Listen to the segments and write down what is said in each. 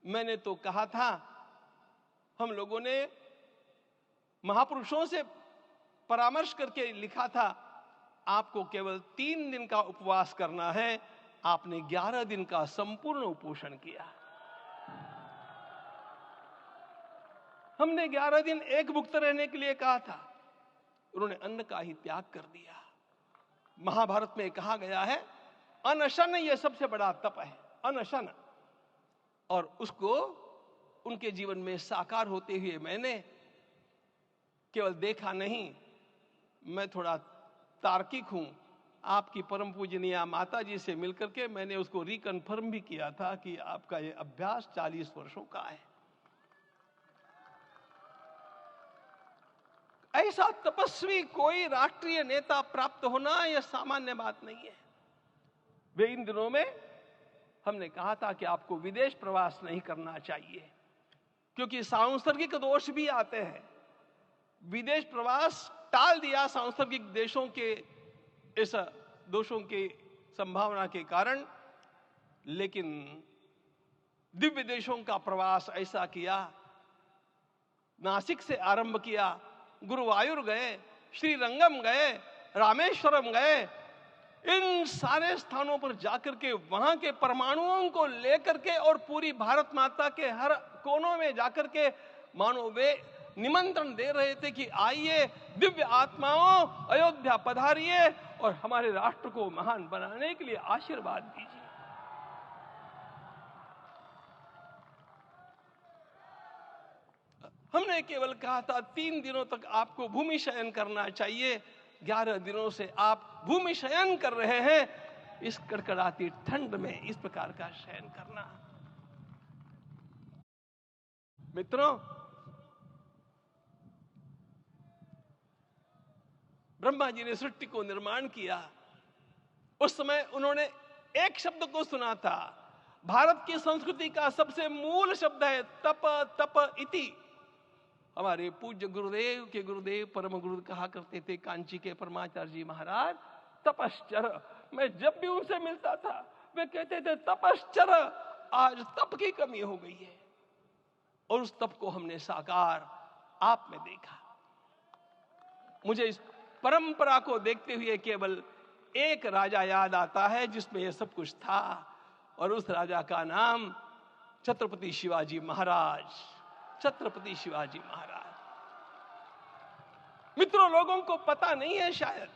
मैंने तो कहा था, हम लोगों ने महापुरुषों से परामर्श करके लिखा था, आपको केवल 3 दिन का उपवास करना है। आपने 11 दिन का संपूर्ण उपोषण किया। हमने 11 दिन एक मुक्त रहने के लिए कहा था, उन्होंने अन्न का ही त्याग कर दिया। महाभारत में कहा गया है, अनशन यह सबसे बड़ा तप है, अनशन। और उसको उनके जीवन में साकार होते हुए मैंने केवल देखा नहीं, मैं थोड़ा तार्किक हूं। आपकी परम पूजनीय माता जी से मिलकर के मैंने उसको रिकन्फर्म भी किया था कि आपका ये अभ्यास 40 वर्षों का है। ऐसा तपस्वी कोई राष्ट्रीय नेता प्राप्त होना यह सामान्य बात नहीं है। वे इन दिनों में हमने कहा था कि आपको विदेश प्रवास नहीं करना चाहिए, क्योंकि सांसर्गिक दोष भी आते हैं। विदेश प्रवास टाल दिया सांसर्गिक देशों के इस दोषों की संभावना के कारण, लेकिन दिव्य देशों का प्रवास ऐसा किया। नासिक से आरंभ किया, गुरुवायूर गए, श्रीरंगम गए, रामेश्वरम गए। इन सारे स्थानों पर जाकर के वहां के परमाणुओं को लेकर के और पूरी भारत माता के हर कोनों में जाकर के मानो वे निमंत्रण दे रहे थे कि आइए दिव्य आत्माओं, अयोध्या पधारिए और हमारे राष्ट्र को महान बनाने के लिए आशीर्वाद दीजिए। हमने केवल कहा था 3 दिनों तक आपको भूमि शयन करना चाहिए। 11 दिनों से आप भूमि शयन कर रहे हैं। इस कड़कड़ाती ठंड में इस प्रकार का शयन करना, मित्रों, ब्रह्मा जी ने सृष्टि को निर्माण किया। उस समय उन्होंने एक शब्द को सुना था। भारत की संस्कृति का सबसे मूल शब्द है तप, तप इति। हमारे पूज्य गुरुदेव के गुरुदेव परम गुरु कहा करते थे, कांची के परमाचार्य जी महाराज, तपश्चर। मैं जब भी उनसे मिलता था वे कहते थे तपश्चर। आज तप की कमी हो गई है और उस तप को हमने साकार आप में देखा। मुझे इस परंपरा को देखते हुए केवल एक राजा याद आता है जिसमें यह सब कुछ था, और उस राजा का नाम छत्रपति शिवाजी महाराज। छत्रपति शिवाजी महाराज। मित्रों, लोगों को पता नहीं है शायद,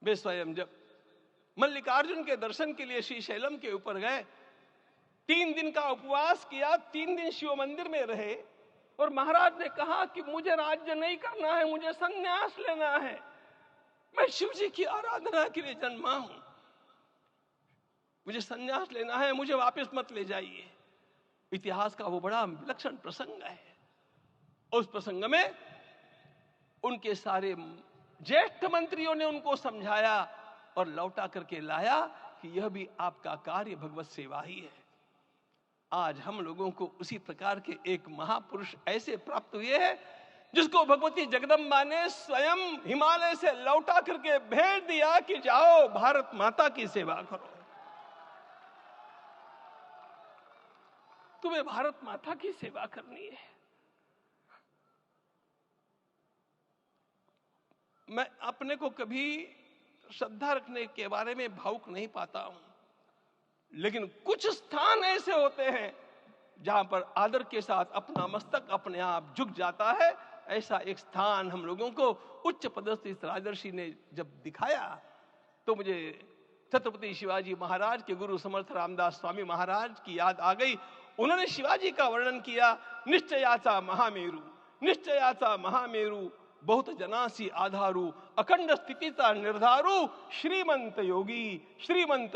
वे स्वयं जब मल्लिकार्जुन के दर्शन के लिए श्रीशैलम के ऊपर गए, 3 दिन का उपवास किया, 3 दिन शिव मंदिर में रहे, और महाराज ने कहा कि मुझे राज्य नहीं करना है, मुझे संन्यास लेना है, मैं शिव जी की आराधना के लिए जन्मा हूं, मुझे संन्यास लेना है, मुझे वापस मत ले जाइए। इतिहास का वो बड़ा विलक्षण प्रसंग है। उस प्रसंग में उनके सारे ज्येष्ठ मंत्रियों ने उनको समझाया और लौटा करके लाया कि यह भी आपका कार्य भगवत सेवा ही है। आज हम लोगों को उसी प्रकार के एक महापुरुष ऐसे प्राप्त हुए हैं जिसको भगवती जगदम्बा ने स्वयं हिमालय से लौटा करके भेज दिया कि जाओ भारत माता की सेवा करो। तुम्हें भारत माता की सेवा करनी है। मैं अपने को कभी श्रद्धा रखने के बारे में भावुक नहीं पाता हूं, लेकिन कुछ स्थान ऐसे होते हैं जहां पर आदर के साथ अपना मस्तक अपने आप झुक जाता है। ऐसा एक स्थान हम लोगों को उच्च पदस्थ इस राजर्षि ने जब दिखाया तो मुझे छत्रपति शिवाजी महाराज के गुरु समर्थ रामदास स्वामी महाराज की याद आ गई। उन्होंने शिवाजी का वर्णन किया, निश्चयाचा महामेरु, निश्चयाचा महामेरु, बहुत जनासी आधारू, अखंड स्थितिता निर्धारू, श्रीमंत योगी, श्रीमंत